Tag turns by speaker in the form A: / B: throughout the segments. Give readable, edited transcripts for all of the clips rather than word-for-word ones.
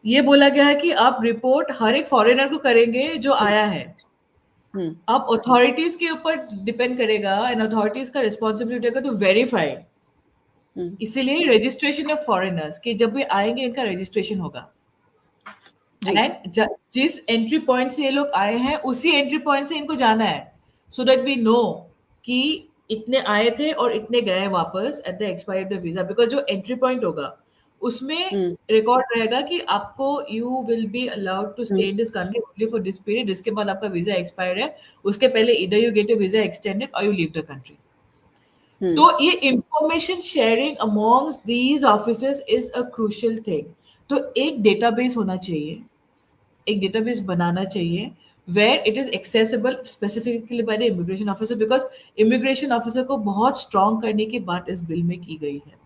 A: ये बोला गया है कि आप रिपोर्ट हर एक फॉरेनर को करेंगे जो
B: ठीक।
A: आया है।
B: हम्म।
A: अब अथॉरिटीज के ऊपर डिपेंड करेगा एंड अथॉरिटीज का रिस्पॉन्सिबिलिटी होगा टू वेरीफाई।
B: हम्म।
A: इसीलिए रजिस्ट्रेशन ऑफ फॉरेनर्स कि जब भी आएंगे इनका रजिस्ट्रेशन होगा।
B: जी।
A: एंड जिस एंट्री पॉइंट से ये लोग आए हैं उसी एंट्री पॉइंट से इनको जाना है, सो दैट वी नो कि इतने आए थे और इतने गए वापस at the expiry of the visa. Because जो एंट्री पॉइंट होगा उसमें
B: हम्म।
A: रिकॉर्ड रहेगा कि आपको you will be allowed to stay
B: hmm.
A: In this country only for this period, जिसके बाद आपका वीजा एक्सपायर्ड है। उसके पहले इधर you get your visa extended और you leave the country.
B: Hmm.
A: तो ये information sharing amongst these officers is a crucial thing. तो एक डेटाबेस होना चाहिए, एक डेटाबेस बनाना चाहिए where it is accessible specifically by the immigration officer. Because immigration officer को बहुत स्ट्रॉन्ग करने की बात इस बिल में की गई है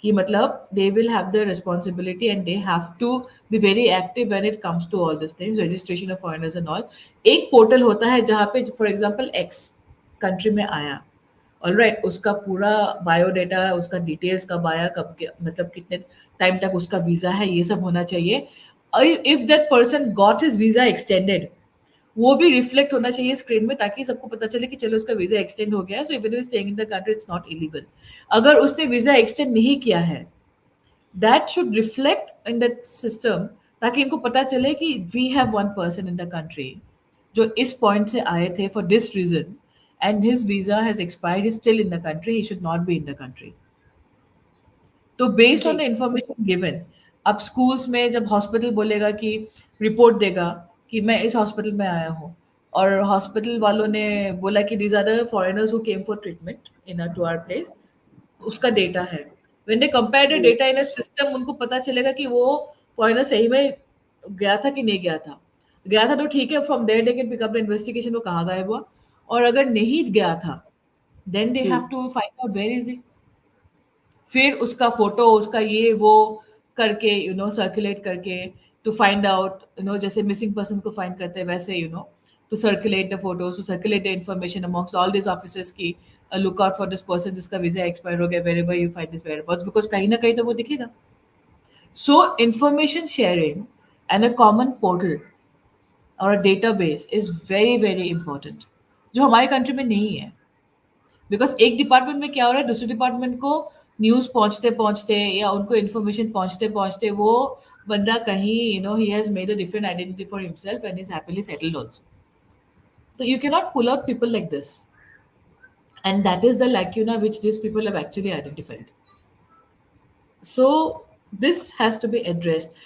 A: कि मतलब they will have the responsibility and they have to be very active when it comes to all this things, registration of foreigners and all. एक पोर्टल होता है जहाँ पे फॉर एग्जांपल एक्स कंट्री में आया, ऑलराइट, उसका पूरा बायोडाटा, उसका डिटेल्स, कब आया, कब मतलब कितने टाइम तक उसका वीजा है, ये सब होना चाहिए। If that person got his visa extended, वो भी रिफ्लेक्ट होना चाहिए स्क्रीन में, ताकि सबको पता चले कि चलो उसका वीजा एक्सटेंड हो गया है, so even if staying in the country it's not illegal. अगर उसने वीजा एक्सटेंड नहीं किया है, that should reflect in that system, ताकि इनको पता चले कि we have one person in the country जो इस पॉइंट से आए थे for this reason and his visa has expired, he still in the country, he should not be in the country. तो based on the
B: ji.
A: Information given, अब schools में जब hospital बोलेगा कि रिपोर्ट देगा कि मैं इस हॉस्पिटल में आया हूँ, और हॉस्पिटल वालों ने बोला कि these are the foreigners who came for treatment in to our place, उसका डेटा है। When they compare the
B: hmm.
A: Data in a system, उनको पता चलेगा कि वो फॉरेनर सही में गया था कि नहीं गया था। गया था तो ठीक है, from there they can pick up the investigation वो कहाँ गायब हुआ। और अगर नहीं गया था, then they have
B: hmm.
A: To find out where is he. फिर उसका फोटो, उसका ये वो करके सर्कुलेट करके टू फाइंड आउट, जैसे मिसिंग पर्सन को फाइंड करते हैं वैसे to circulate the photos, to circulate the information amongst all this officers की look out for this person जिसका वीजा एक्सपायर हो गया, wherever you find this whereabouts, because कहीं ना कहीं तो वो दिखेगा। So information sharing and a common portal और a database is very very important, जो हमारे कंट्री में नहीं है। बिकॉज एक डिपार्टमेंट में क्या हो रहा है, दूसरे डिपार्टमेंट को न्यूज पहुंचते पहुंचते या उनको इन्फॉर्मेशन पहुंचते पहुंचते वो बंदा कहीं he has made a different identity for himself and is happily settled also. तो you cannot pull out people like this, and that is the lacuna which these people have actually identified. So this has to be addressed.